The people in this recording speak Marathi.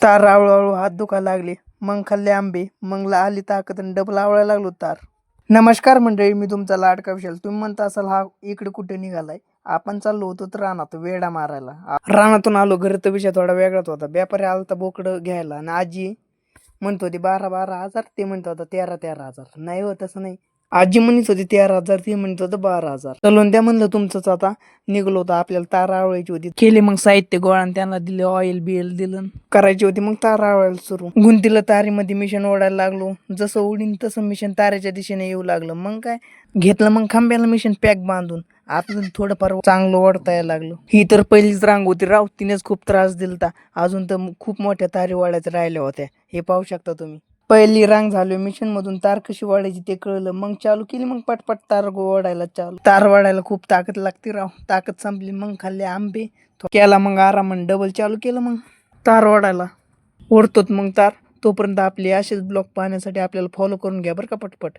तार हळूहळू हात दुखायला लागले. मग खाल्ले आंबे. मग आली ताकद आणि डबल आवळायला लागलो तार. नमस्कार मंडळी, मी तुमचा लाडका विशाल. तुम्ही म्हणता असाल हा इकडे कुठे निघालाय. आपण चाललो होतो तर रानात वेडा मारायला. रानातून आलो घरी तर विषय थोडा वेगळाच होता. व्यापारी आलता बोकडं घ्यायला आणि आजी म्हणत होती 12,000 ते म्हणत होता 13,000. नाही हो, तसं नाही. आजी म्हणत होती 13,000, ती म्हणत होतं 12,000. चलून द्या म्हणलं तुमचंच. आता निघलो होतो, आपल्याला तार आवळायची होती. केले मग साहित्य गोळा आणि त्यांना दिले, ऑइल बिल दिलं, करायची होती मग तार आवळायला सुरू. गुंतीला तारीमध्ये मिशन ओढायला लागलो. जसं उडीन तसं मिशन तारेच्या दिशेने येऊ लागलं. मग काय घेतलं, मग खांब्याला मिशन पॅक बांधून आपलं थोडंफार चांगलं ओढता यायला लागलं. ही तर पहिलीच रांग होती राव, तिनेच खूप त्रास दिलता. अजून तर खूप मोठ्या तारी वाढायच्या राहिल्या होत्या, हे पाहू शकता तुम्ही. पहिली रांग झाली, मिशन मधून तार कशी वाढायची ते कळलं. मग चालू केली, मग पटपट तार ओढायला चालू. तार वाढायला खूप ताकद लागते राव. ताकद संपली, मग खाल्ले आंबे. केला मग आराम, डबल चालू केलं मग तार ओढायला. ओढतोत मग तार. तोपर्यंत आपले असेच ब्लॉग पाहण्यासाठी आपल्याला फॉलो करून घ्या बरं का पटपट.